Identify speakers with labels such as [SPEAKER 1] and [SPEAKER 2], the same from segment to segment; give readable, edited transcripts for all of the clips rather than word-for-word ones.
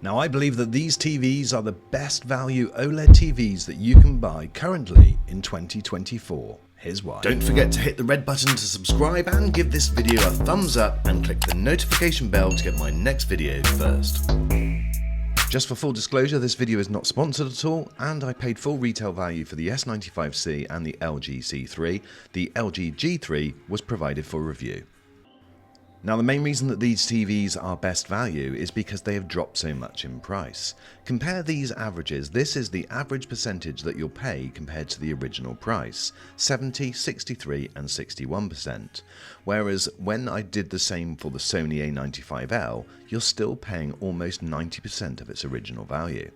[SPEAKER 1] Now, I believe that these TVs are the best value OLED TVs that you can buy currently in 2024. Here's why. Don't forget to hit the red button to subscribe and give this video a thumbs up and click the notification bell to get my next video first. Just for full disclosure, this video is not sponsored at all, and I paid full retail value for the S95C and the LG C3. The LG G3 was provided for review. Now, the main reason that these TVs are best value is because they have dropped so much in price. Compare these averages. This is the average percentage that you'll pay compared to the original price, 70, 63 and 61%. Whereas when I did the same for the Sony A95L, you're still paying almost 90% of its original value.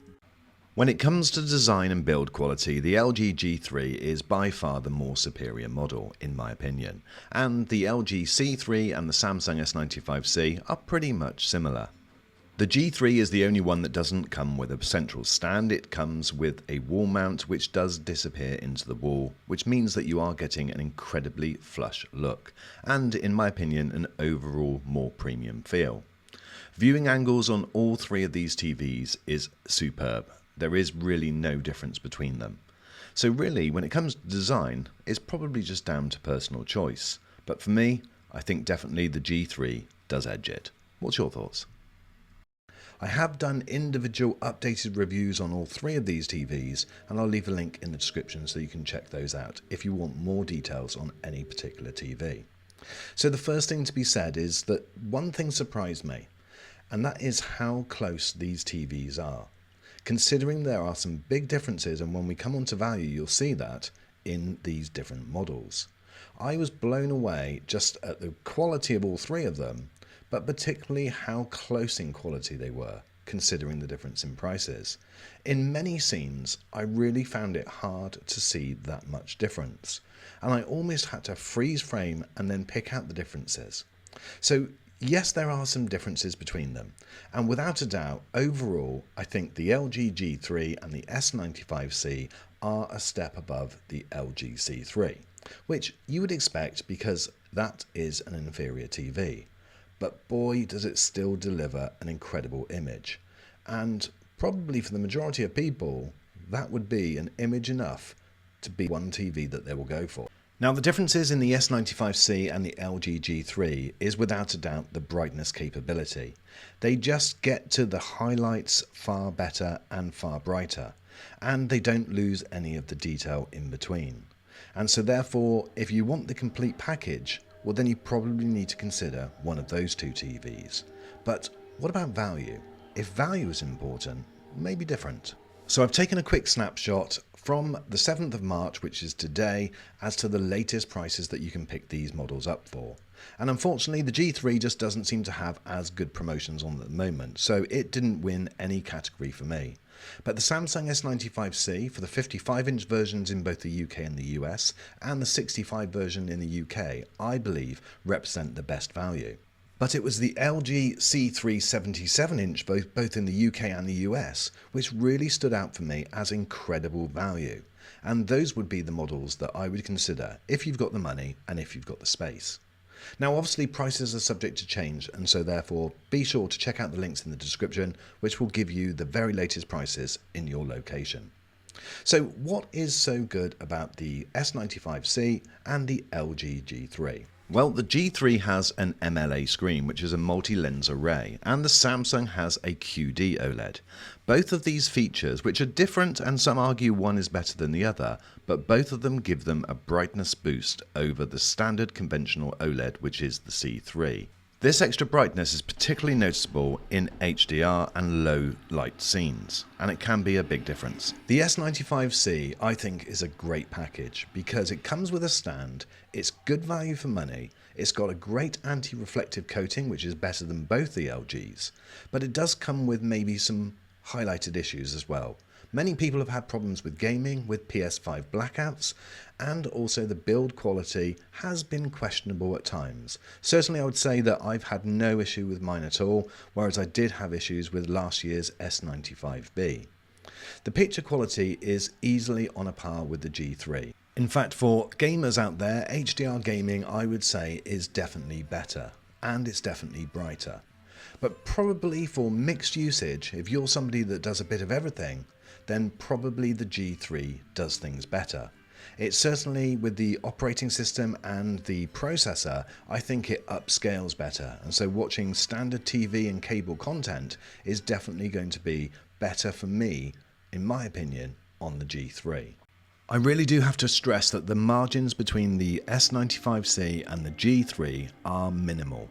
[SPEAKER 1] When it comes to design and build quality, the LG G3 is by far the more superior model, in my opinion, and the LG C3 and the Samsung S95C are pretty much similar. The G3 is the only one that doesn't come with a central stand. It comes with a wall mount which does disappear into the wall, which means that you are getting an incredibly flush look, and in my opinion an overall more premium feel. Viewing angles on all three of these TVs is superb. There is really no difference between them. So really, when it comes to design, it's probably just down to personal choice. But for me, I think definitely the G3 does edge it. What's your thoughts? I have done individual updated reviews on all three of these TVs, and I'll leave a link in the description so you can check those out if you want more details on any particular TV. So the first thing to be said is that one thing surprised me, and that is how close these TVs are. Considering there are some big differences, and when we come on to value you'll see that in these different models. I was blown away just at the quality of all three of them, but particularly how close in quality they were, considering the difference in prices. In many scenes I really found it hard to see that much difference, and I almost had to freeze frame and then pick out the differences. So yes, there are some differences between them, and without a doubt, overall, I think the LG G3 and the S95C are a step above the LG C3, which you would expect because that is an inferior TV. But boy, does it still deliver an incredible image, and probably for the majority of people, that would be an image enough to be one TV that they will go for. Now, the differences in the S95C and the LG G3 is without a doubt the brightness capability. They just get to the highlights far better and far brighter, and they don't lose any of the detail in between. And so therefore, if you want the complete package, well then you probably need to consider one of those two TVs. But what about value? If value is important, maybe different. So I've taken a quick snapshot from the 7th of March, which is today, as to the latest prices that you can pick these models up for. And unfortunately, the G3 just doesn't seem to have as good promotions on at the moment, so it didn't win any category for me. But the Samsung S95C, for the 55-inch versions in both the UK and the US, and the 65 version in the UK, I believe represent the best value. But it was the LG C3 77-inch, both in the UK and the US, which really stood out for me as incredible value. And those would be the models that I would consider if you've got the money and if you've got the space. Now, obviously, prices are subject to change, and so therefore be sure to check out the links in the description, which will give you the very latest prices in your location. So what is so good about the S95C and the LG G3? Well, the G3 has an MLA screen, which is a multi-lens array, and the Samsung has a QD OLED. Both of these features, which are different, and some argue one is better than the other, but both of them give them a brightness boost over the standard conventional OLED, which is the C3. This extra brightness is particularly noticeable in HDR and low light scenes, and it can be a big difference. The S95C, I think, is a great package because it comes with a stand, it's good value for money, it's got a great anti-reflective coating, which is better than both the LGs, but it does come with maybe some highlighted issues as well. Many people have had problems with gaming, with PS5 blackouts, and also the build quality has been questionable at times. Certainly I would say that I've had no issue with mine at all, whereas I did have issues with last year's S95B. The picture quality is easily on a par with the G3. In fact, for gamers out there, HDR gaming I would say is definitely better, and it's definitely brighter. But probably for mixed usage, if you're somebody that does a bit of everything, then probably the G3 does things better. It certainly, with the operating system and the processor, I think it upscales better, and so watching standard TV and cable content is definitely going to be better for me, in my opinion, on the G3. I really do have to stress that the margins between the S95C and the G3 are minimal.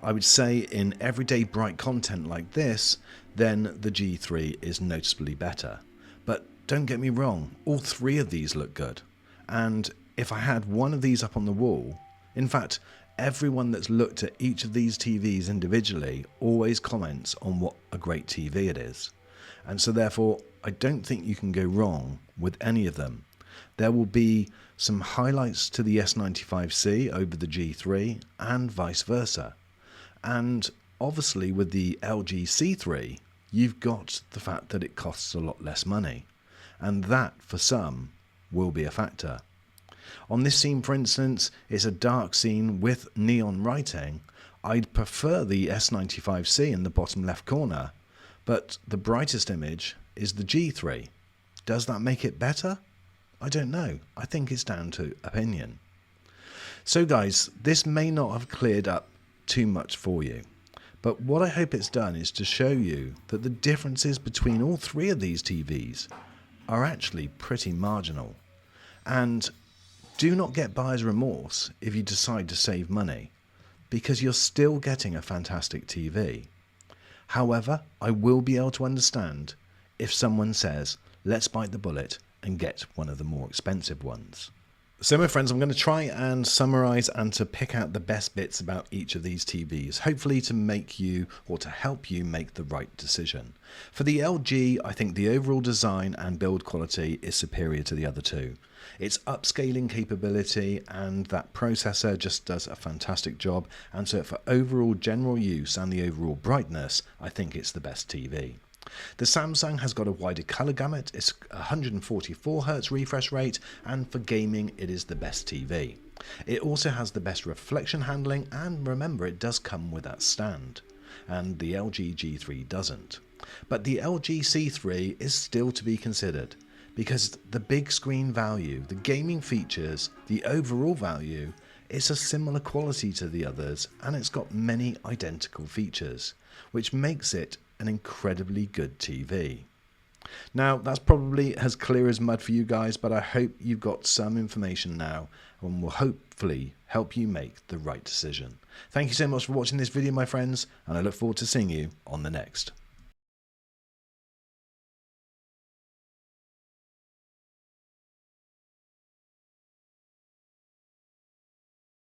[SPEAKER 1] I would say in everyday bright content like this, then the G3 is noticeably better. But don't get me wrong, all three of these look good. And if I had one of these up on the wall, in fact, everyone that's looked at each of these TVs individually always comments on what a great TV it is. And so therefore, I don't think you can go wrong with any of them. There will be some highlights to the S95C over the G3 and vice versa. And obviously with the LG C3, you've got the fact that it costs a lot less money. And that, for some, will be a factor. On this scene, for instance, it's a dark scene with neon writing. I'd prefer the S95C in the bottom left corner, but the brightest image is the G3. Does that make it better? I don't know. I think it's down to opinion. So guys, this may not have cleared up too much for you, but what I hope it's done is to show you that the differences between all three of these TVs are actually pretty marginal. And do not get buyer's remorse if you decide to save money, because you're still getting a fantastic TV. However, I will be able to understand if someone says, let's bite the bullet and get one of the more expensive ones. So my friends, I'm going to try and summarize and to pick out the best bits about each of these TVs, hopefully to make you or to help you make the right decision. For the LG, I think the overall design and build quality is superior to the other two. Its upscaling capability and that processor just does a fantastic job, and so for overall general use and the overall brightness, I think it's the best TV. The Samsung has got a wider colour gamut, it's 144Hz refresh rate, and for gaming it is the best TV. It also has the best reflection handling, and remember it does come with that stand, and the LG G3 doesn't. But the LG C3 is still to be considered, because the big screen value, the gaming features, the overall value, it's a similar quality to the others, and it's got many identical features, which makes it an incredibly good TV. Now, that's probably as clear as mud for you guys, but I hope you've got some information now and will hopefully help you make the right decision. Thank you so much for watching this video, my friends, and I look forward to seeing you on the next.